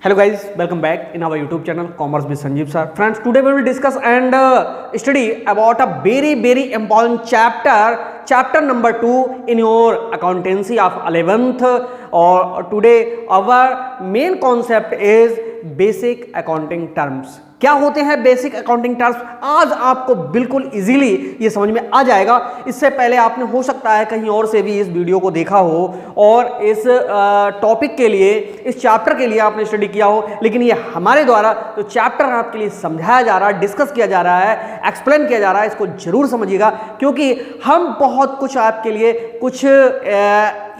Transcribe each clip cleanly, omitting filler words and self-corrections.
Hello guys, welcome back in our YouTube channel Commerce with Sanjeev sir. Friends, today we will discuss and study about a very important chapter number 2 in your accountancy of 11th. Or today our main concept is basic accounting terms. क्या होते हैं basic accounting terms? आज आपको बिल्कुल easily ये समझ में आ जाएगा। इससे पहले आपने हो सकता है कहीं और से भी इस वीडियो को देखा हो और इस टॉपिक के लिए, इस चैप्टर के लिए आपने स्टडी किया हो, लेकिन ये हमारे द्वारा जो चैप्टर आपके लिए समझाया जा रहा है, डिस्कस किया जा रहा है, एक्सप्लेन किया जा रहा है, इसको जरूर समझिएगा, क्योंकि हम बहुत कुछ आपके लिए कुछ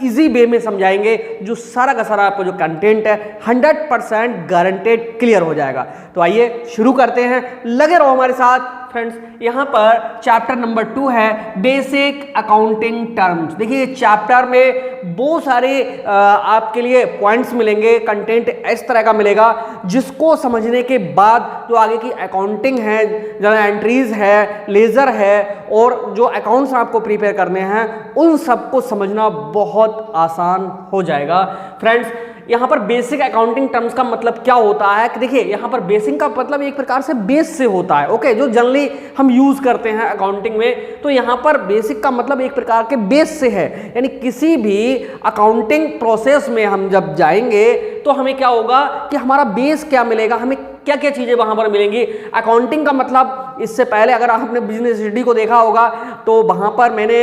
इजी वे में समझाएंगे जो सारा का सारा आपको जो कंटेंट है 100% गारंटेड क्लियर हो जाएगा। तो आइए शुरू करते हैं, लगे रहो हमारे साथ। फ्रेंड्स, यहाँ पर चैप्टर नंबर 2 है बेसिक अकाउंटिंग टर्म्स। देखिए चैप्टर में बहुत सारे आपके लिए पॉइंट्स मिलेंगे, कंटेंट इस तरह का मिलेगा जिसको समझने के बाद जो आगे की अकाउंटिंग है, जो एंट्रीज है, लेजर है और जो अकाउंट्स आपको प्रिपेयर करने हैं उन सबको समझना बहुत आसान हो जाएगा। फ्रेंड्स, यहाँ पर बेसिक अकाउंटिंग टर्म्स का मतलब क्या होता है कि देखिए यहाँ पर बेसिक का मतलब एक प्रकार से बेस से होता है, ओके, जो जनरली हम यूज करते हैं अकाउंटिंग में। तो यहाँ पर बेसिक का मतलब एक प्रकार के बेस से है, यानी किसी भी अकाउंटिंग प्रोसेस में हम जब जाएंगे तो हमें क्या होगा कि हमारा बेस क्या मिलेगा, हमें क्या क्या चीजें वहां पर मिलेंगी। अकाउंटिंग का मतलब, इससे पहले अगर आपने बिजनेस स्टडी को देखा होगा तो वहां पर मैंने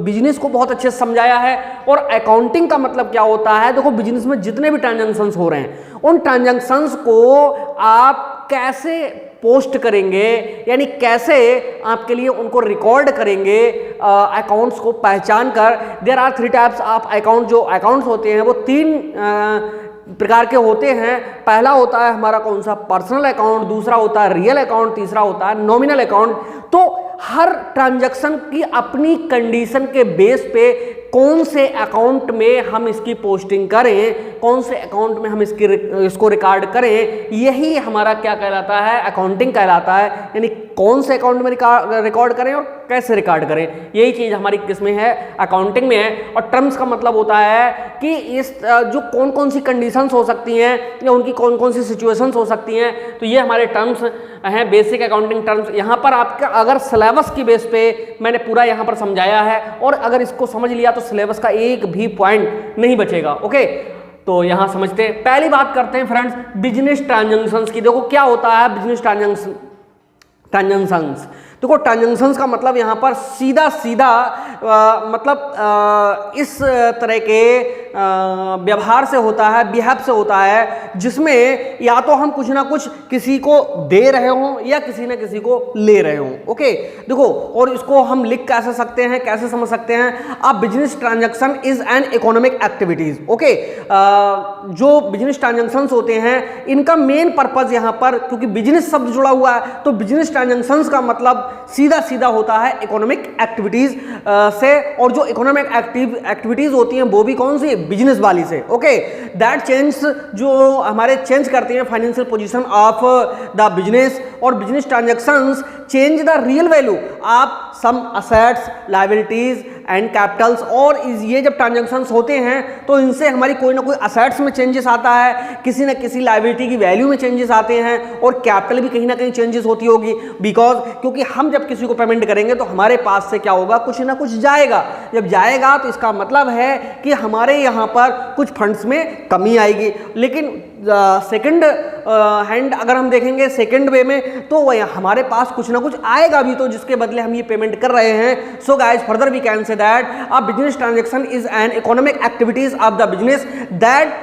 बिजनेस को बहुत अच्छे से समझाया है। और अकाउंटिंग का मतलब क्या होता है, देखो बिजनेस में जितने भी ट्रांजैक्शंस हो रहे हैं उन ट्रांजैक्शंस को आप कैसे पोस्ट करेंगे, यानी कैसे आपके लिए उनको रिकॉर्ड करेंगे अकाउंट्स को पहचान कर। There are 3 types of account. जो अकाउंट्स होते हैं वो 3 प्रकार के होते हैं। पहला होता है हमारा कौन सा, पर्सनल अकाउंट, दूसरा होता है रियल अकाउंट, तीसरा होता है नॉमिनल अकाउंट। तो हर ट्रांजैक्शन की अपनी कंडीशन के बेस पे कौन से अकाउंट में हम इसकी पोस्टिंग करें, कौन से अकाउंट में हम इसको रिकॉर्ड करें, यही हमारा क्या कहलाता है, अकाउंटिंग कहलाता है। यानी कौन से अकाउंट में रिकॉर्ड करें और कैसे रिकॉर्ड करें, यही चीज हमारी किसमें है, अकाउंटिंग में है। और टर्म्स का मतलब होता है कि इस जो कौन कौन सी कंडीशंस हो सकती हैं या उनकी कौन कौन सी सिचुएशंस हो सकती हैं, तो ये हमारे टर्म्स हैं, बेसिक अकाउंटिंग टर्म्स। यहाँ पर आपका अगर सिलेबस की बेस पे मैंने पूरा यहाँ पर समझाया है और अगर इसको समझ लिया तो सिलेबस का एक भी पॉइंट नहीं बचेगा, ओके। तो यहां समझते हैं, पहली बात करते हैं फ्रेंड्स बिजनेस ट्रांजैक्शंस की। देखो क्या होता है बिजनेस ट्रांजैक्शंस। देखो ट्रांजैक्शंस का मतलब यहां पर सीधा मतलब इस तरह के व्यवहार से होता है, बिहेव से होता है, जिसमें या तो हम कुछ ना कुछ किसी को दे रहे हों या किसी ना किसी को ले रहे हों, ओके। देखो, और इसको हम लिख कैसे सकते हैं, कैसे समझ सकते हैं, अब business transaction is an economic activities, okay. जो बिजनेस ट्रांजैक्शंस होते हैं इनका मेन पर्पज यहाँ पर, क्योंकि बिजनेस शब्द जुड़ा हुआ है तो बिजनेस ट्रांजैक्शंस का मतलब सीधा होता है इकोनॉमिक एक्टिविटीज से। और जो इकोनॉमिक एक्टिविटीज होती हैं वो भी कौन सी, बिजनेस वाली से, ओके। दैट चेंज, जो हमारे चेंज करती हैं financial position of the business. और business transactions change the real value of some assets, liabilities and capitals. और ये जब ट्रांजैक्शंस होते हैं तो इनसे हमारी कोई ना कोई असेट्स में चेंजेस आता है, किसी ना किसी लायबिलिटी की वैल्यू में चेंजेस आते हैं और कैपिटल भी कहीं ना कहीं चेंजेस होती होगी। बिकॉज क्योंकि हम जब किसी को पेमेंट करेंगे तो हमारे पास से क्या होगा, कुछ ना कुछ जाएगा। जब जाएगा तो इसका मतलब है कि हमारे यहाँ पर कुछ फंड्स में कमी आएगी। लेकिन सेकंड हैंड अगर हम देखेंगे सेकंड वे में तो हमारे पास कुछ ना कुछ आएगा भी, तो जिसके बदले हम ये पेमेंट कर रहे हैं। So guys, further we can say that a business transaction is an economic activities of the business that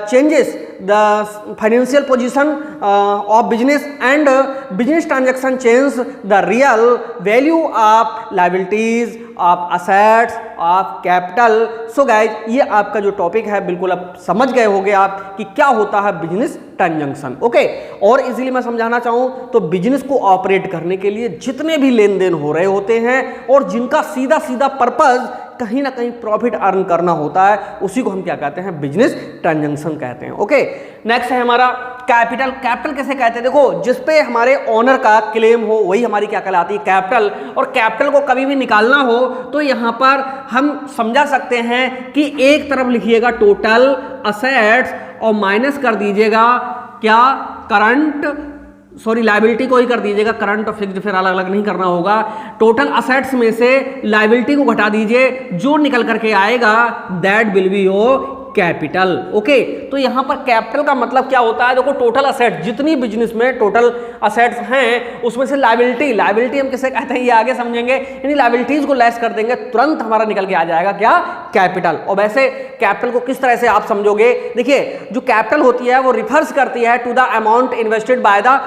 changes the financial position of business, and business transaction change the real value of liabilities, of assets, of capital. So guys, ये आपका जो topic है बिल्कुल अब समझ गए होंगे आप कि क्या होता है बिजनेस ट्रांजैक्शन, ओके। और इजीली मैं समझाना चाहूं तो बिजनेस को ऑपरेट करने के लिए जितने भी लेन देन हो रहे होते हैं और जिनका सीधा पर्पज कहीं ना कहीं प्रॉफिट अर्न करना होता है, उसी को हम क्या कहते हैं, बिजनेस ट्रांजैक्शन कहते हैं, ओके। नेक्स्ट है हमारा कैपिटल। कैपिटल किसे कहते हैं? देखो जिसपे हमारे ओनर का क्लेम हो वही हमारी क्या कहलाती है? कैपिटल। और कैपिटल को कभी भी निकालना हो तो यहां पर हम समझा सकते हैं कि एक तरफ लिखिएगा टोटल असेट्स और माइनस कर दीजिएगा क्या? करंट, सॉरी लायबिलिटी को ही कर दीजिएगा, करंट और फिक्स्ड फिर अलग अलग नहीं करना होगा। टोटल असेट्स में से लायबिलिटी को घटा दीजिए, जो निकल करके आएगा that will be your capital. Okay, तो यहां पर कैपिटल का मतलब क्या होता है? देखो टोटल असेट, जितनी बिजनेस में टोटल असेट्स हैं उसमें से लायबिलिटी, लायबिलिटी हम किसे कहते हैं ये आगे समझेंगे, यानी लायबिलिटीज को लेस कर देंगे, तुरंत हमारा निकल के आ जाएगा क्या? कैपिटल। और वैसे कैपिटल को किस तरह से आप समझोगे? देखिए जो कैपिटल होती है वो रिफर्स करती है to the amount invested by the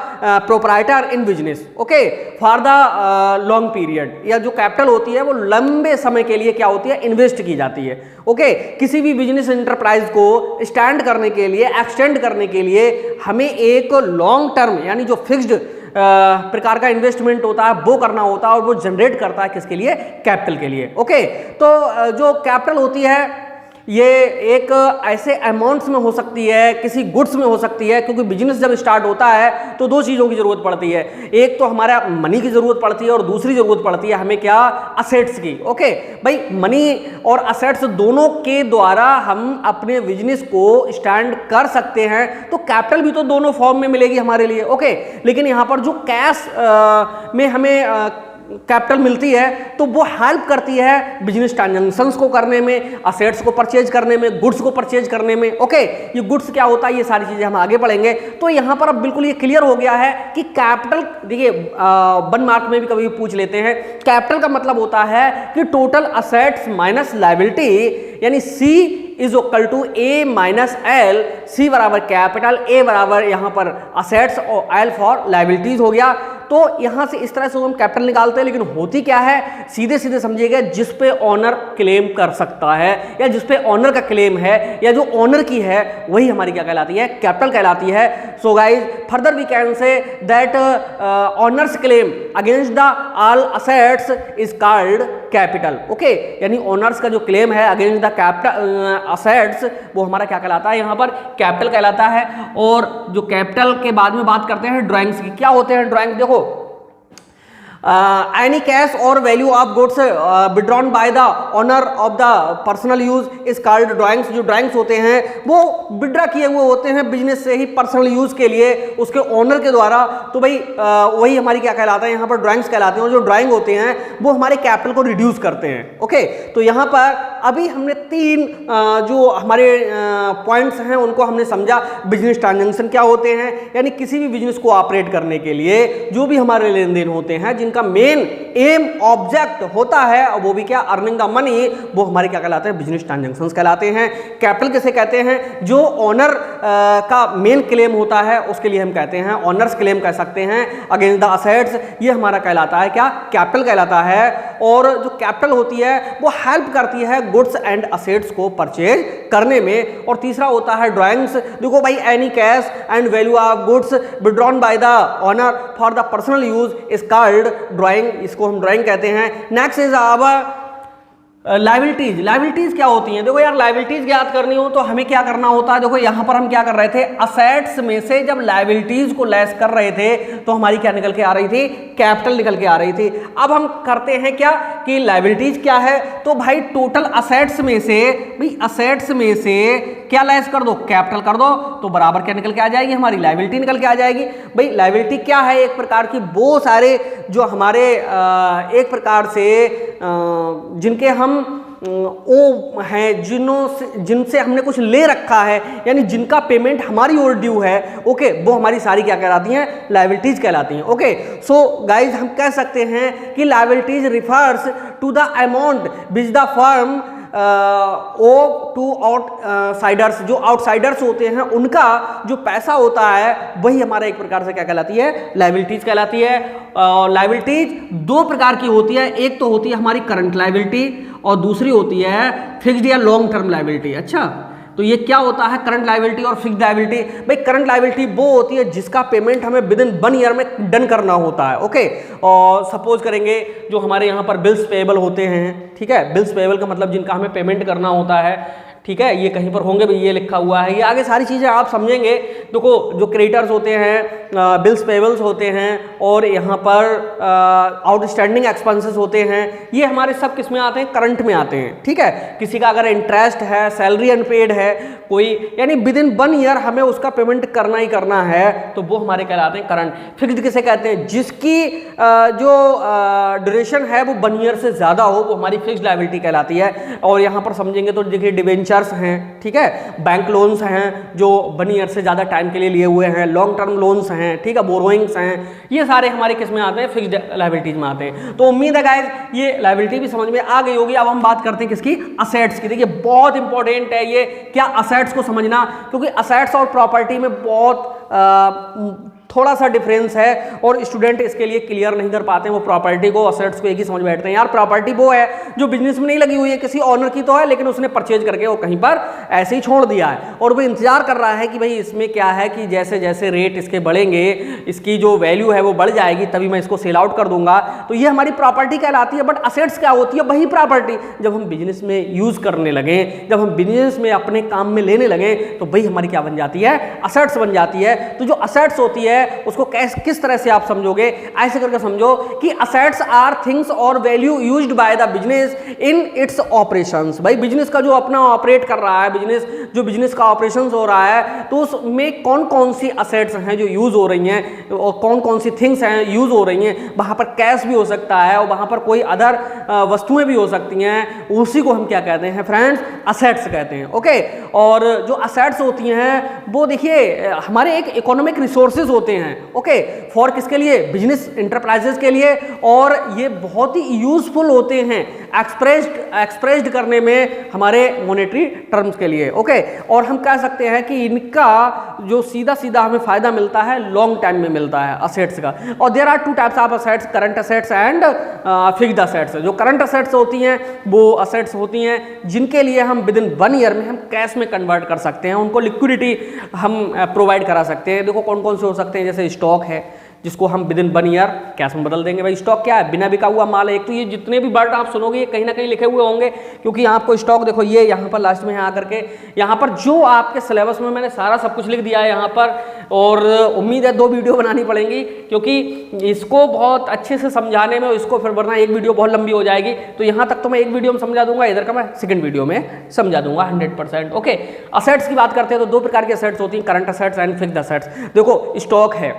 proprietor in business, okay, for the long period. या जो कैपिटल होती है वो लंबे समय के लिए क्या होती है? इन्वेस्ट की जाती है। ओके, किसी भी बिजनेस एंटरप्राइज को स्टैंड करने के लिए, एक्सटेंड करने के लिए हमें एक लॉन्ग टर्म यानी जो फिक्स्ड प्रकार का इन्वेस्टमेंट होता है वो करना होता है, और वो जनरेट करता है किसके लिए? कैपिटल के लिए। ओके, तो जो कैपिटल होती है ये एक ऐसे अमाउंट्स में हो सकती है, किसी गुड्स में हो सकती है, क्योंकि बिजनेस जब स्टार्ट होता है तो दो चीज़ों की ज़रूरत पड़ती है। एक तो हमारा मनी की ज़रूरत पड़ती है और दूसरी ज़रूरत पड़ती है हमें क्या? असेट्स की। ओके भाई, मनी और असेट्स दोनों के द्वारा हम अपने बिजनेस को स्टैंड कर सकते हैं, तो कैपिटल भी तो दोनों फॉर्म में मिलेगी हमारे लिए। ओके, लेकिन यहाँ पर जो कैश में हमें कैपिटल मिलती है तो वो हेल्प करती है बिजनेस ट्रांजैक्शंस को करने में, असेट्स को परचेज करने में, गुड्स को परचेज करने में। ओके, ये गुड्स क्या होता है ये सारी चीजें हम आगे पढ़ेंगे। तो यहाँ पर अब बिल्कुल ये क्लियर हो गया है कि कैपिटल, देखिए 1 मार्क में भी कभी पूछ लेते हैं, कैपिटल का मतलब होता है कि टोटल असेट्स माइनस लायबिलिटी, यानी C is equal to A minus L. C बराबर कैपिटल, ए बराबर यहाँ पर असेट्स और एल फॉर लायबिलिटीज हो गया। तो यहां से इस तरह से हम कैपिटल निकालते हैं, लेकिन होती क्या है? सीधे सीधे समझिएगा, जिस पे ऑनर क्लेम कर सकता है या जिस पे ऑनर का क्लेम है या जो ऑनर की है वही हमारी क्या कहलाती है? कैपिटल कहलाती है। So guys further we can say that owners claim against the all assets is called capital. Okay, यानी ऑनर्स का जो क्लेम है अगेंस्ट द कैपिटल असेट्स वो हमारा क्या कहलाता है? यहाँ पर कैपिटल कहलाता है। और जो कैपिटल के बाद में बात करते हैं ड्राइंग्स की। क्या होते हैं ड्राइंग? देखो any cash or value of goods withdrawn by the owner of the personal use is called drawings। जो ड्राइंग्स होते हैं वो विड्रा किए हुए होते हैं बिजनेस से ही पर्सनल यूज के लिए उसके ओनर के द्वारा, तो भाई वही हमारी क्या कहलाता है? यहाँ पर ड्राइंग्स कहलाते हैं। और जो ड्राइंग होते हैं वो हमारे कैपिटल को रिड्यूस करते हैं। ओके, तो यहाँ पर अभी हमने 3 जो हमारे पॉइंट्स हैं उनको हमने समझा। बिजनेस ट्रांजैक्शन क्या होते हैं, यानी किसी भी बिजनेस को ऑपरेट करने के लिए जो भी हमारे लेन देन होते हैं जिनका मेन एम ऑब्जेक्ट होता है, वो भी क्या? अर्निंग द मनी, वो हमारे क्या कहलाते हैं? बिजनेस ट्रांजैक्शंस कहलाते हैं। कैपिटल किसे कहते हैं? जो ओनर का मेन क्लेम होता है उसके लिए हम कहते हैं ओनर्स क्लेम कह सकते हैं अगेंस्ट द असेट्स, ये हमारा कहलाता है क्या? कैपिटल कहलाता है। और जो कैपिटल होती है वो हेल्प करती है गुड्स एंड असेट्स को परचेज करने में। और तीसरा होता है ड्राइंग्स। देखो भाई, any cash and value of goods withdrawn by the owner for the personal use is called drawing, इसको हम ड्राइंग कहते हैं। Next is our liabilities. Liabilities क्या होती हैं? देखो यार, लायबिलिटीज याद करनी हो तो हमें क्या करना होता है? देखो यहां पर हम क्या कर रहे थे? असेट्स में से जब लायबिलिटीज को लेस कर रहे थे तो हमारी क्या निकल के आ रही थी? कैपिटल निकल के आ रही थी। अब हम करते हैं क्या कि लायबिलिटीज क्या है? तो भाई टोटल असेट्स में से, भाई असेट्स में से क्या लेस कर दो? कैपिटल कर दो, तो बराबर क्या निकल के आ जाएगी? हमारी लायबिलिटी निकल के आ जाएगी। भाई लायबिलिटी क्या है? एक प्रकार की वो सारे जो हमारे एक प्रकार से जिनके हम वो हैं, जिनसे हमने कुछ ले रखा है, यानी जिनका पेमेंट हमारी ओर ड्यू है, ओके, वो हमारी सारी क्या कहलाती हैं? लायबिलिटीज कहलाती हैं। ओके, सो गाइज हम कह सकते हैं कि liabilities refers to the amount which the firm owe to outsiders. जो आउटसाइडर्स होते हैं उनका जो पैसा होता है वही हमारा एक प्रकार से क्या कहलाती है? लायबिलिटीज कहलाती है। लायबिलिटीज 2 प्रकार की होती है, एक तो होती है हमारी करंट लायबिलिटी और दूसरी होती है फिक्स्ड या लॉन्ग टर्म लायबिलिटी। अच्छा, तो ये क्या होता है? करंट लायबिलिटी और फिक्स्ड लायबिलिटी। भाई करंट लायबिलिटी वो होती है जिसका पेमेंट हमें विद इन 1 ईयर में डन करना होता है। ओके, और सपोज करेंगे जो हमारे यहाँ पर बिल्स पेएबल होते हैं, ठीक है, बिल्स पेएबल का मतलब जिनका हमें पेमेंट करना होता है, ठीक है, ये कहीं पर होंगे भी, ये लिखा हुआ है, ये आगे सारी चीज़ें आप समझेंगे। देखो जो क्रेडिटर्स होते हैं, बिल्स पेबल्स होते हैं, और यहाँ पर आउटस्टैंडिंग एक्सपेंसेस होते हैं, ये हमारे सब किस में आते हैं, करंट में आते हैं। ठीक है, किसी का अगर इंटरेस्ट है, सैलरी अनपेड है कोई, यानी विद इन 1 ईयर हमें उसका पेमेंट करना ही करना है, तो वो हमारे कहलाते हैं करंट। फिक्स्ड किसे कहते हैं, जिसकी जो ड्यूरेशन है वो 1 ईयर से ज्यादा हो, वो हमारी फिक्स्ड लायबिलिटी कहलाती है। और यहाँ पर समझेंगे तो देखिए डिवेंचर्स हैं, ठीक है, बैंक लोन्स हैं जो 1 ईयर से ज्यादा टाइम के लिए लिए हुए हैं, लॉन्ग टर्म लोन्स हैं, ठीक है, बोरोइंग्स हैं, ये सारे हमारे किस में आते हैं, फिक्स्ड लायबिलिटीज में आते हैं। तो उम्मीद है गाइस ये लायबिलिटी भी समझ में आ गई होगी। अब हम बात करते हैं किसकी, असेट्स की। देखिए बहुत इंपॉर्टेंट है ये क्या, असेट्स को समझना, क्योंकि असेट्स और प्रॉपर्टी में बहुत थोड़ा सा डिफरेंस है और स्टूडेंट इसके लिए क्लियर नहीं कर पाते हैं, वो प्रॉपर्टी को असेट्स को एक ही समझ बैठते हैं। यार प्रॉपर्टी वो है जो बिजनेस में नहीं लगी हुई है, किसी ऑनर की तो है, लेकिन उसने परचेज करके वो कहीं पर ऐसे ही छोड़ दिया है और वो इंतजार कर रहा है कि भाई इसमें क्या है कि जैसे जैसे रेट इसके बढ़ेंगे, इसकी जो वैल्यू है वो बढ़ जाएगी, तभी मैं इसको सेल आउट कर दूंगा, तो ये हमारी प्रॉपर्टी कहलाती है। बट असेट्स क्या होती है, वही प्रॉपर्टी जब हम बिजनेस में यूज करने लगे, जब हम बिजनेस में अपने काम में लेने लगे, तो वही हमारी क्या बन जाती है, असेट्स बन जाती है। तो जो असेट्स होती है उसको किस तरह से आप समझोगे, ऐसे करके समझो कि असेट्स आर थिंग्स और value used by the business in its operations. भाई बिजनेस का जो अपना ऑपरेट कर रहा है, बिजनेस का ऑपरेशंस हो रहा है, तो उसमें कौन कौन सी असेट्स हैं जो यूज हो रही हैं और कौन कौन सी थिंग्स हैं यूज हो रही हैं। वहां पर कैश भी हो सकता है और वहां पर कोई अदर वस्तुएं भी हो सकती हैं, उसी को हम क्या कहते हैं फ्रेंड्स, असेट्स कहते हैं। ओके, और जो असेट्स होती हैं वो देखिए हमारे एक इकोनॉमिक रिसोर्सेज होते हैं। ओके, फॉर किसके लिए, बिजनेस इंटरप्राइजेस के लिए, और ये बहुत ही यूजफुल होते हैं एक्सप्रेस्ड करने में हमारे मॉनेटरी टर्म्स के लिए। ओके, और हम कह सकते हैं कि इनका जो सीधा सीधा हमें फायदा मिलता है लॉन्ग टाइम में मिलता है असेट्स का। और there are 2 types of assets, current assets and fixed assets. जो करंट असेट्स होती हैं वो असेट्स होती हैं जिनके लिए हम विद इन 1 ईयर में हम कैश में कन्वर्ट कर सकते हैं, उनको लिक्विडिटी हम प्रोवाइड करा सकते हैं। देखो कौन कौन से हो सकते हैं, जैसे स्टॉक है जिसको हम विद इन 1 ईयर कैश में बदल देंगे। भाई स्टॉक क्या है, बिना बिका हुआ माल है। एक तो ये जितने भी वर्ड आप सुनोगे ये कहीं ना कहीं लिखे हुए होंगे, क्योंकि आपको स्टॉक देखो ये यहाँ पर लास्ट में आकर के यहाँ पर जो आपके सिलेबस में मैंने सारा सब कुछ लिख दिया है यहाँ पर, और उम्मीद है 2 वीडियो बनानी पड़ेंगी क्योंकि इसको बहुत अच्छे से समझाने में, इसको फिर वरना एक वीडियो बहुत लंबी हो जाएगी। तो यहाँ तक तो मैं एक वीडियो में समझा दूंगा, इधर का मैं सेकंड वीडियो में समझा दूंगा 100%। ओके, असेट्स की बात करते हैं तो 2 प्रकार की असेट्स होती हैं, current assets and fixed assets. देखो स्टॉक है,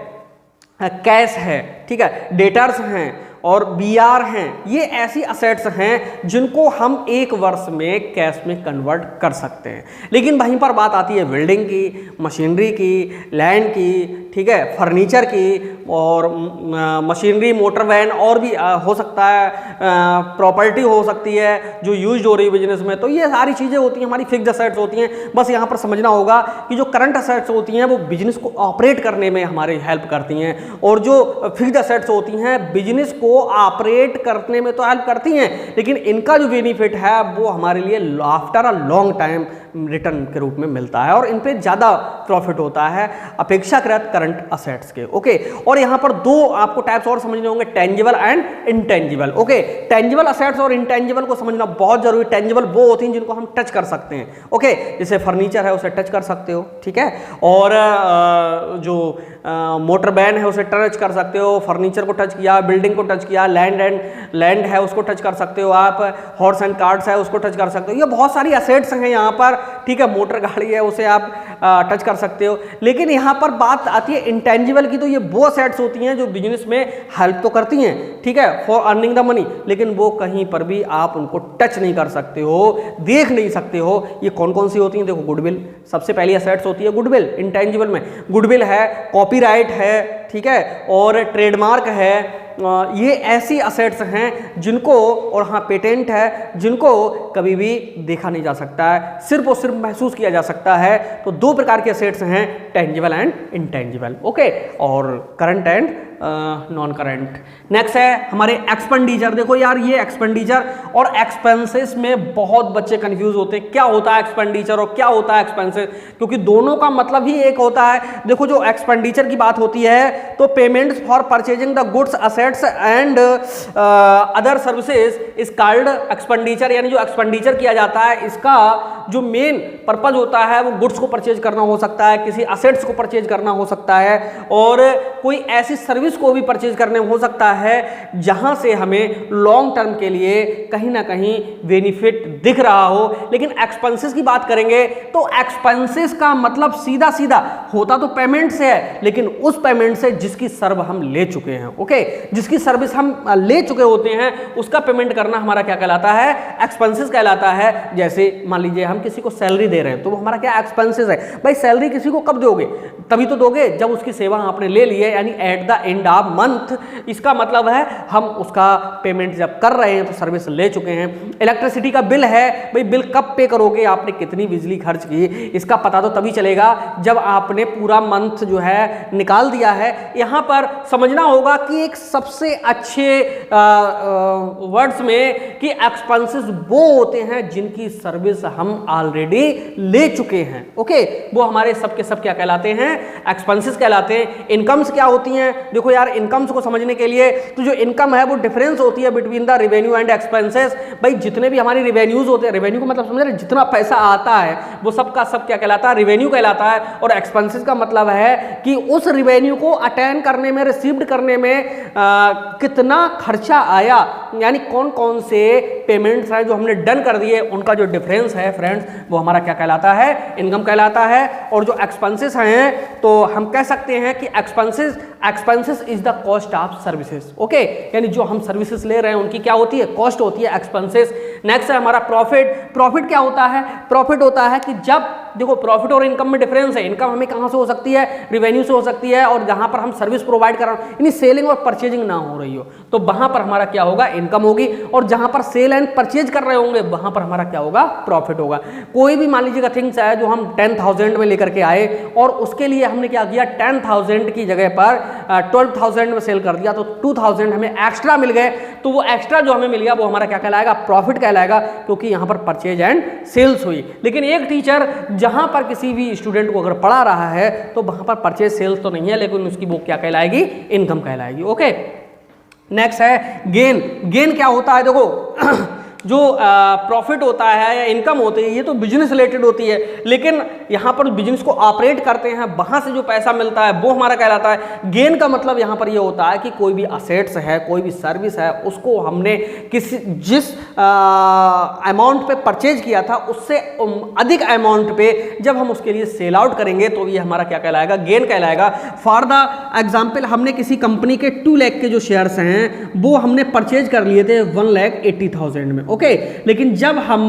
कैश है, ठीक है, डेटर्स हैं और बीआर हैं, ये ऐसी असेट्स हैं जिनको हम 1 वर्ष में कैश में कन्वर्ट कर सकते हैं। लेकिन वहीं पर बात आती है बिल्डिंग की, मशीनरी की, लैंड की, ठीक है, फर्नीचर की, और मशीनरी, मोटर वैन और भी हो सकता है, प्रॉपर्टी हो सकती है जो यूज हो रही है बिजनेस में। तो ये सारी चीज़ें होती हैं हमारी फिक्स्ड असेट्स होती हैं। बस यहाँ पर समझना होगा कि जो करंट असेट्स होती हैं वो बिजनेस को ऑपरेट करने में हमारी हेल्प करती हैं, और जो फिक्स्ड असेट्स होती हैं बिजनेस को ऑपरेट करने में तो हेल्प करती हैं, लेकिन इनका जो बेनिफिट है वो हमारे लिए after a long time return के रूप में मिलता है और इन पे ज़्यादा प्रॉफिट होता है अपेक्षाकृत करंट असेट्स के। ओके, और यहाँ पर 2 आपको टाइप्स और समझने होंगे, tangible and intangible. Okay, tangible assets और इनटेंजिबल को समझना बहुत जरूरी। टेंजिबल वो होती हैं जिनको हम टच कर सकते हैं। ओके, जैसे फर्नीचर है उसे टच कर सकते हो, ठीक है, और जो मोटर वैन है उसे टच कर सकते हो, फर्नीचर को टच किया, बिल्डिंग को टच किया, लैंड है उसको टच कर सकते हो आप, हॉर्स एंड कार्ट्स है उसको टच कर सकते हो। ये बहुत सारी असेट्स हैं यहाँ पर, ठीक है, मोटर गाड़ी है उसे आप टच कर सकते हो। लेकिन यहाँ पर बात आती है इंटेंजिबल की, तो ये वो असेट्स होती हैं जो बिजनेस में हेल्प तो करती हैं, ठीक है, फॉर अर्निंग द मनी, लेकिन वो कहीं पर भी आप उनको टच नहीं कर सकते हो, देख नहीं सकते हो। ये कौन कौन सी होती हैं, देखो गुडविल सबसे पहली असेट्स होती है गुडविल। इंटेंजिबल में गुडविल है, कॉपीराइट है, ठीक है, और ट्रेडमार्क है, ये ऐसी असेट्स हैं जिनको, और हाँ पेटेंट है, जिनको कभी भी देखा नहीं जा सकता है, सिर्फ और सिर्फ महसूस किया जा सकता है। तो 2 प्रकार के असेट्स हैं, टेंजिबल एंड इंटेंजिबल। ओके, और current and non current. Next है हमारे एक्सपेंडिचर। देखो यार ये एक्सपेंडिचर और एक्सपेंसेस में बहुत बच्चे कंफ्यूज होते हैं, क्या होता है एक्सपेंडिचर और क्या होता है एक्सपेंसेस, क्योंकि दोनों का मतलब ही एक होता है। देखो जो एक्सपेंडिचर की बात होती है तो payments for purchasing the goods, assets and other services is called expenditure, यानी जो एक्सपेंडिचर किया जाता है इसका जो मेन पर्पज होता है वो गुड्स को परचेज करना हो सकता है, किसी असेट्स को परचेज करना हो सकता है, और कोई ऐसी सर्विस को भी परचेज करने हो सकता है जहां से हमें लॉन्ग टर्म के लिए कहीं ना कहीं बेनिफिट दिख रहा हो। लेकिन एक्सपेंसेस की बात करेंगे तो एक्सपेंसेस का मतलब सीधा सीधा होता तो पेमेंट से है, लेकिन उस पेमेंट से जिसकी सर्व हम ले चुके हैं, ओके, जिसकी सर्विस हम ले चुके होते हैं उसका पेमेंट करना हमारा क्या कहलाता है, एक्सपेंसेस कहलाता है। जैसे मान लीजिए हम किसी को सैलरी दे रहे हैं तो वो हमारा क्या एक्सपेंसेस है। भाई सैलरी किसी को कब दोगे, तभी तो दोगे जब उसकी सेवा आपने ले ली है, यानी at the end of month. इसका मतलब है हम उसका पेमेंट जब कर रहे हैं तो सर्विस ले चुके हैं। इलेक्ट्रिसिटी का बिल है, भाई बिल कब पे करोगे, आपने कितनी बिजली खर्च की, इसका पता तो तभी चलेगा जब आपने पूरा मंथ जो है निकाल दिया है। यहां पर समझना होगा कि एक सबसे अच्छे वर्ड्स में कि एक्सपेंसेस वो होते हैं जिनकी सर्विस हम ऑलरेडी ले चुके हैं, ओके, वो हमारे सब के सब क्या कहलाते हैं, एक्सपेंसेस कहलाते हैं। इनकम्स क्या होती हैं, देखो यार इनकम्स को समझने के लिए तो जो इनकम है वो डिफरेंस होती है between the revenue and expenses. भाई जितने भी हमारी रेवेन्यूज होते हैं, रेवेन्यू का मतलब समझ रहे, जितना पैसा आता है वो सबका सब क्या कहलाता है, रेवेन्यू कहलाता है। और एक्सपेंसेस का मतलब है कि उस रेवेन्यू को अटेन करने में, रिसीव्ड करने में कितना खर्चा आया, यानी कौन कौन से पेमेंट्स हैं जो हमने डन कर दिए, उनका जो डिफरेंस है फ्रेंड्स वो हमारा क्या कहलाता है, इनकम कहलाता है। और जो एक्सपेंसेस हैं तो हम कह सकते हैं कि expenses is the cost of services, okay, यानी जो हम सर्विसेज ले रहे हैं उनकी क्या होती है, कॉस्ट होती है, एक्सपेंसेस। नेक्स्ट है हमारा प्रॉफिट। प्रॉफिट क्या होता है, प्रॉफिट होता है कि जब देखो प्रॉफिट और इनकम में डिफरेंस है। इनकम हमें कहां से हो सकती है, रेवेन्यू से हो सकती है, और जहां पर हम सर्विस प्रोवाइड कर रहे हो यानी सेलिंग और परचेजिंग ना हो रही हो तो वहां पर हमारा क्या होगा, इनकम होगी। और जहां पर सेल एंड परचेज कर रहे होंगे वहां पर हमारा क्या होगा, प्रॉफिट होगा। कोई भी मान लीजिएगा थिंग्स है जो हम 10,000 में लेकर के आए और उसके लिए हमने क्या किया, 10,000 की जगह पर 12,000 में सेल कर दिया तो 2,000 हमें एक्स्ट्रा मिल गए, तो वो एक्स्ट्रा जो हमें मिल गया वो हमारा क्या कहलाएगा, प्रॉफिट कहलाएगा, क्योंकि यहां पर परचेज एंड सेल्स हुई। लेकिन एक टीचर जहां पर किसी भी स्टूडेंट को अगर पढ़ा रहा है तो वहां पर परचेज सेल्स तो नहीं है, लेकिन उसकी वो क्या कहलाएगी, इनकम कहलाएगी, ओके। नेक्स्ट है गेन। गेन क्या होता है, देखो जो प्रॉफिट होता है या इनकम होती है ये तो बिजनेस रिलेटेड होती है, लेकिन यहाँ पर बिजनेस को ऑपरेट करते हैं वहाँ से जो पैसा मिलता है वो हमारा कहलाता है। गेन का मतलब यहाँ पर ये होता है कि कोई भी असेट्स है, कोई भी सर्विस है, उसको हमने जिस अमाउंट पे परचेज किया था उससे अधिक अमाउंट पे जब हम उसके लिए सेल आउट करेंगे तो ये हमारा क्या कहलाएगा, गेन कहलाएगा। फॉर द एग्जाम्पल हमने किसी कंपनी के 2 लाख के जो शेयर्स हैं वो हमने परचेज कर लिए थे 1,80,000 में, ओके। लेकिन जब हम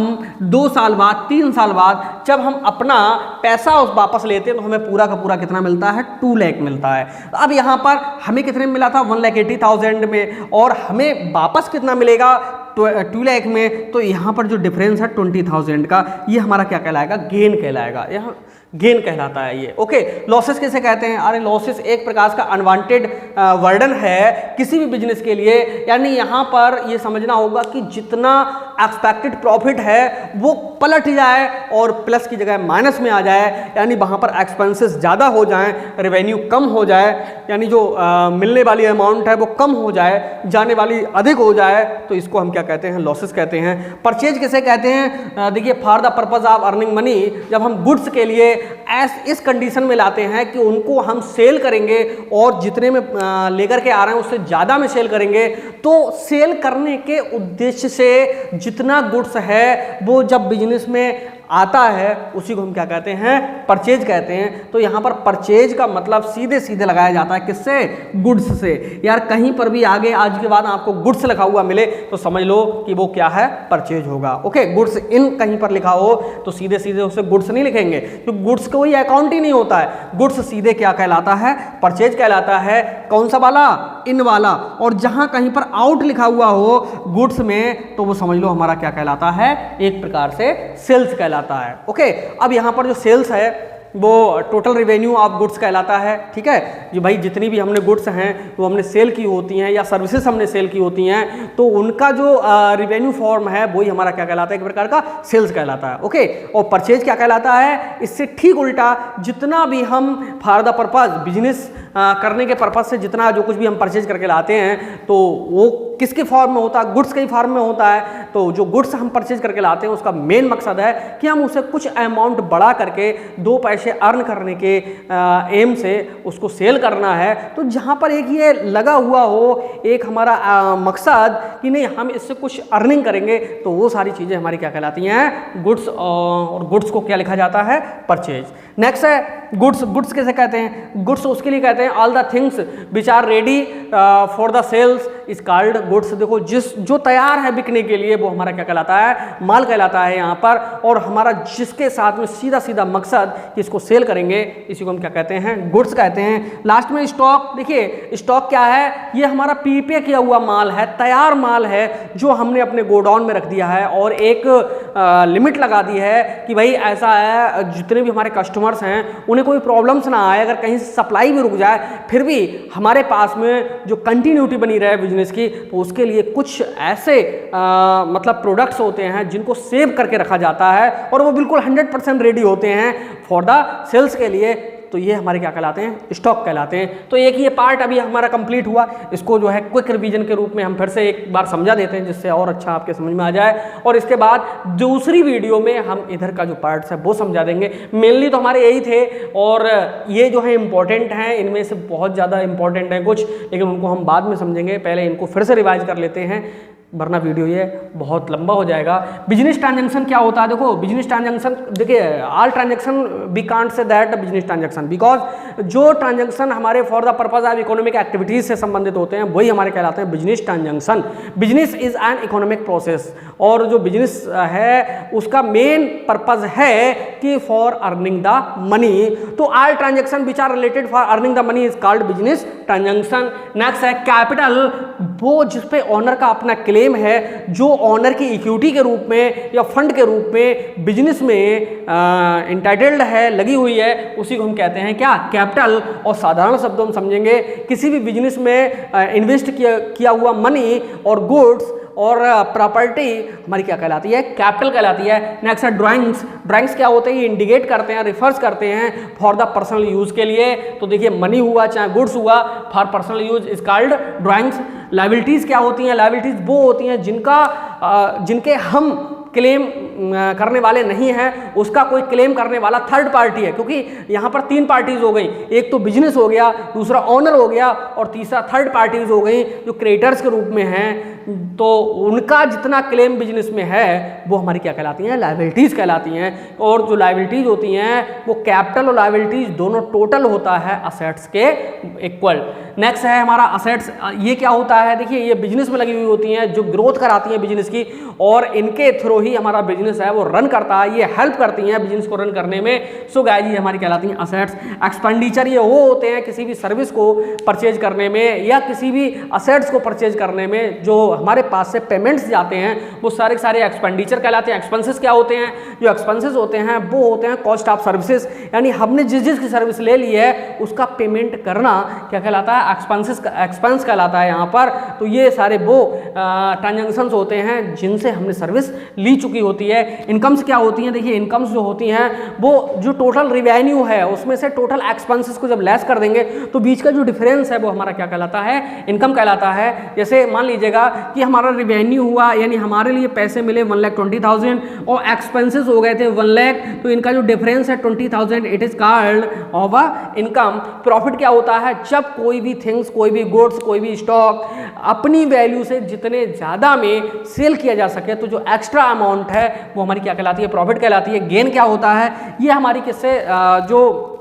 2 साल बाद, 3 साल बाद जब हम अपना पैसा वापस लेते हैं तो हमें पूरा का पूरा कितना मिलता है, 2 लाख मिलता है। अब यहां पर हमें कितने में मिला था, 1,80,000 में, और हमें वापस कितना मिलेगा, 2 लाख में। तो यहां पर जो डिफरेंस है 20,000 का, ये हमारा क्या कहलाएगा, गेन कहलाएगा, यहाँ गेन कहलाता है ये, ओके। लॉसेस किसे कहते हैं, अरे लॉसेस एक प्रकार का अनवांटेड वर्डन है किसी भी बिजनेस के लिए, यानी यहाँ पर ये समझना होगा कि जितना एक्सपेक्टेड प्रॉफिट है वो पलट जाए और प्लस की जगह माइनस में आ जाए, यानी वहाँ पर एक्सपेंसेस ज़्यादा हो जाएं, रेवेन्यू कम हो जाए, यानी जो मिलने वाली अमाउंट है वो कम हो जाए, जाने वाली अधिक हो जाए, तो इसको हम क्या कहते हैं, लॉसेस कहते हैं। परचेज किसे कहते हैं, देखिए for the purpose of earning money, जब हम गुड्स के लिए इस कंडीशन में लाते हैं कि उनको हम सेल करेंगे और जितने में लेकर के आ रहे हैं उससे ज़्यादा में सेल करेंगे, तो सेल करने के उद्देश्य से जितना गुड्स है वो जब बिजनेस में आता है उसी को हम क्या कहते हैं, परचेज कहते हैं। तो यहाँ पर परचेज का मतलब सीधे सीधे लगाया जाता है किससे, गुड्स से। यार कहीं पर भी आगे आज के बाद आपको गुड्स लिखा हुआ मिले तो समझ लो कि वो क्या है, परचेज होगा, ओके। गुड्स इन कहीं पर लिखा हो तो सीधे सीधे उसे गुड्स नहीं लिखेंगे, क्योंकि गुड्स कोई अकाउंट ही नहीं होता है। गुड्स सीधे क्या कहलाता है, परचेज कहलाता है। कौन सा वाला, इन वाला। और जहां कहीं पर आउट लिखा हुआ हो गुड्स में तो वो समझ लो हमारा क्या कहलाता है, एक प्रकार से सेल्स कहलाता है, ओके। अब यहां पर जो सेल्स है वो टोटल रेवेन्यू ऑफ गुड्स कहलाता है, ठीक है। जी भाई जितनी भी हमने गुड्स हैं वो हमने सेल की होती हैं या सर्विसेज हमने सेल की होती हैं, तो उनका जो रेवेन्यू फॉर्म है वही हमारा क्या कहलाता है, एक प्रकार का सेल्स कहलाता है, ओके। और परचेज क्या कहलाता है, इससे ठीक उल्टा जितना भी हम फॉर द पर्पज बिजनेस करने के पर्पज से जितना जो कुछ भी हम परचेज करके लाते हैं तो वो किसके फॉर्म में होता है, गुड्स के फॉर्म में होता है। तो जो गुड्स हम परचेज करके लाते हैं उसका मेन मकसद है कि हम उसे कुछ अमाउंट बढ़ा करके 2 पैसे अर्न करने के एम से उसको सेल करना है। तो जहाँ पर एक ये लगा हुआ हो एक हमारा मकसद कि नहीं हम इससे कुछ अर्निंग करेंगे, तो वो सारी चीज़ें हमारी क्या कहलाती हैं, गुड्स। और गुड्स को क्या लिखा जाता है, परचेज। नेक्स्ट है गुड्स। गुड्स कैसे कहते हैं, गुड्स उसके लिए कहते हैं all the things which are ready for the sales is called goods. देखो जो तैयार है बिकने के लिए वो हमारा क्या कहलाता है, माल कहलाता है यहाँ पर। और हमारा जिसके साथ में सीधा सीधा मकसद कि इसको सेल करेंगे, इसी को हम क्या कहते हैं, गुड्स कहते हैं। लास्ट में स्टॉक। देखिए स्टॉक क्या है, ये हमारा प्रीपे किया हुआ माल है, तैयार माल है जो हमने अपने गोडाउन में रख दिया है और एक लिमिट लगा दी है कि भाई ऐसा है जितने भी हमारे कस्टमर्स हैं उन्हें कोई प्रॉब्लम्स ना आए, अगर कहीं से सप्लाई भी रुक जाए फिर भी हमारे पास में जो कंटिन्यूटी बनी रहे बिजनेस की, तो उसके लिए कुछ ऐसे मतलब प्रोडक्ट्स होते हैं जिनको सेव करके रखा जाता है और वो बिल्कुल 100% रेडी होते हैं फॉर द सेल्स के लिए। तो ये हमारे क्या कहलाते हैं, स्टॉक कहलाते हैं। तो एक ये पार्ट अभी हमारा कंप्लीट हुआ, इसको जो है क्विक रिवीजन के रूप में हम फिर से एक बार समझा देते हैं जिससे और अच्छा आपके समझ में आ जाए। और इसके बाद दूसरी वीडियो में हम इधर का जो पार्ट्स है वो समझा देंगे। मेनली तो हमारे यही थे और ये जो है इंपॉर्टेंट हैं, इनमें से बहुत ज़्यादा इंपॉर्टेंट हैं कुछ, लेकिन उनको हम बाद में समझेंगे। पहले इनको फिर से रिवाइज कर लेते हैं वरना वीडियो ये बहुत लंबा हो जाएगा। बिजनेस ट्रांजैक्शन क्या होता है, देखो बिजनेस ट्रांजैक्शन, देखिए all transaction we can't say that business transaction, because जो ट्रांजैक्शन हमारे for the purpose of economic activities से संबंधित होते हैं वही हमारे कहलाते हैं business transaction. Business is an economic process, और जो बिजनेस है उसका मेन पर्पज है कि फॉर अर्निंग द मनी। तो all transaction which are related for earning the money is called business transaction. Next है कैपिटल, वो जिसपे ऑनर का अपना क्लेम है, जो ऑनर की इक्विटी के रूप में या फंड के रूप में बिजनेस में इंटाइटल्ड है, लगी हुई है, उसी को हम कहते हैं क्या, कैपिटल। और साधारण शब्दों में समझेंगे किसी भी बिजनेस में इन्वेस्ट किया हुआ मनी और गुड्स और प्रॉपर्टी हमारी क्या कहलाती है, कैपिटल कहलाती है। नेक्स्ट है ड्राइंग्स। ड्राइंग्स क्या होते हैं, ये इंडिकेट करते हैं, रिफर्स करते हैं फॉर द पर्सनल यूज के लिए। तो देखिए मनी हुआ चाहे गुड्स हुआ, for personal use is called drawings. Liabilities क्या होती हैं, लायबिलिटीज वो होती हैं जिनके हम क्लेम करने वाले नहीं हैं, उसका कोई क्लेम करने वाला थर्ड पार्टी है। क्योंकि यहाँ पर 3 पार्टीज हो गई, एक तो बिजनेस हो गया, दूसरा ऑनर हो गया और तीसरा थर्ड पार्टीज हो गई जो क्रेडिटर्स के रूप में हैं। तो उनका जितना क्लेम बिजनेस में है वो हमारी क्या कहलाती हैं, लायबिलिटीज कहलाती हैं। और जो लायबिलिटीज होती हैं वो कैपिटल और लायबिलिटीज दोनों टोटल होता है असेट्स के इक्वल। नेक्स्ट है हमारा असेट्स। ये क्या होता है, देखिए ये बिजनेस में लगी हुई होती हैं जो ग्रोथ कराती हैं बिजनेस की, और इनके थ्रू ही हमारा बिजनेस है वो रन करता है, ये हेल्प करती हैं बिजनेस को रन करने में। सो गाइस ये हमारी कहलाती हैं असेट्स। एक्सपेंडिचर ये वो होते हैं किसी भी सर्विस को परचेज करने में या किसी भी असेट्स को परचेज करने में जो हमारे पास से पेमेंट्स जाते हैं, वो सारे सारे एक्सपेंडिचर कहलाते हैं। एक्सपेंसेस क्या होते हैं, जो एक्सपेंसेस होते हैं वो होते हैं कॉस्ट ऑफ सर्विसेज, यानी हमने जिस की सर्विस ले ली है उसका पेमेंट करना क्या कहलाता है, एक्सपेंस कहलाता है यहाँ पर। तो ये सारे वो ट्रांजैक्शंस होते हैं जिनसे हमने सर्विस ली चुकी होती है। इनकम्स क्या होती हैं, देखिए इनकम्स जो होती हैं वो जो टोटल रिवेन्यू है उसमें से टोटल एक्सपेंसेस को जब लेस कर देंगे तो बीच का जो डिफरेंस है वो हमारा क्या कहलाता है, इनकम कहलाता है। जैसे मान लीजिएगा कि हमारा रिवेन्यू हुआ, यानी हमारे लिए पैसे मिले 1,20,000 और एक्सपेंसेस हो गए थे 1 लाख, तो इनका जो डिफरेंस है 20,000, it is called off income. Profit क्या होता है, जब कोई भी थिंग्स, कोई भी गुड्स, कोई भी स्टॉक अपनी वैल्यू से जितने ज़्यादा में सेल किया जा सके तो जो एक्स्ट्रा अमाउंट है वो हमारी क्या कहलाती है, प्रॉफिट कहलाती है। गेन क्या होता है, ये हमारी किससे जो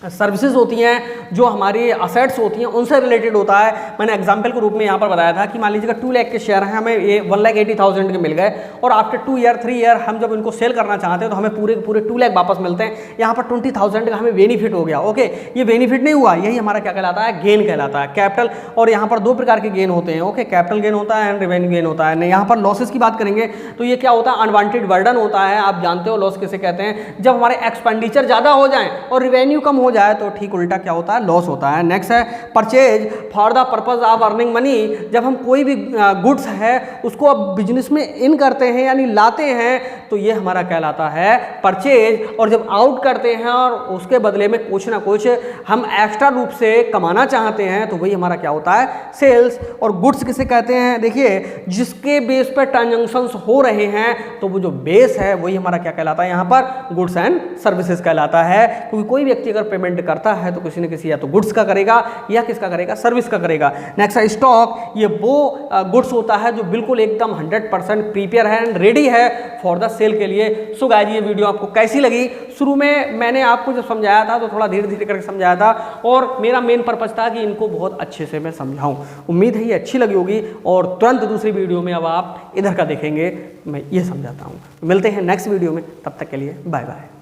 सर्विसेज होती हैं, जो हमारी असेट्स होती हैं उनसे रिलेटेड होता है। मैंने एग्जांपल के रूप में यहाँ पर बताया था कि मान लीजिएगा 2 लाख के शेयर हैं, हमें ये 1,80,000 के मिल गए और आफ्टर 2 ईयर 3 ईयर हम जब इनको सेल करना चाहते हैं तो हमें पूरे 2 लाख वापस मिलते हैं। यहाँ पर 20,000 का हमें बेनिफिट हो गया। ओके, ये बेनिफिट नहीं हुआ, यही हमारा क्या कहलाता है, गेन कहलाता है, कैपिटल। और यहाँ पर 2 प्रकार के गेन होते हैं। ओके, कैपिटल गेन होता है एंड रेवेन्यू गेन होता है। यहाँ पर लॉसेस की बात करेंगे तो ये क्या होता है, अनवांटेड बर्डन होता है। आप जानते हो लॉस किसे कहते हैं, जब हमारे एक्सपेंडिचर ज़्यादा हो जाएं और रेवेन्यू कम हो जाए तो ठीक उल्टा क्या होता है, लॉस होता है। नेक्स्ट है purchase for the purpose of earning money. जब हम कोई भी गुड्स है उसको अब बिजनेस में इन करते हैं यानी लाते हैं तो ये हमारा कहलाता है परचेज। और जब आउट करते हैं और उसके बदले में कुछ ना कुछ हम एक्स्ट्रा रूप से कमाना चाहते हैं तो वही हमारा क्या होता है, सेल्स। और गुड्स किसे कहते हैं, देखिए जिसके बेस पर ट्रांजैक्शंस हो रहे हैं तो वो जो बेस है वही हमारा क्या कहलाता है, यहाँ पर गुड्स एंड सर्विसेज कहलाता है। क्योंकि कोई व्यक्ति अगर पेमेंट करता है तो किसी न किसी या तो गुड्स का करेगा या किसका करेगा, सर्विस का करेगा। नेक्स्ट है स्टॉक। ये वो गुड्स होता है जो बिल्कुल एकदम 100% प्रीपेयर है एंड रेडी है फॉर द सेल के लिए। सो गाइस ये वीडियो आपको कैसी लगी? शुरू में मैंने आपको जब समझाया था तो थोड़ा धीरे धीरे करके समझाया था और मेरा मेन पर्पस था कि इनको बहुत अच्छे से मैं समझाऊं। उम्मीद है ये अच्छी लगी होगी और तुरंत दूसरी वीडियो में अब आप इधर का देखेंगे, मैं ये समझाता हूँ। मिलते हैं नेक्स्ट वीडियो में, तब तक के लिए बाय बाय।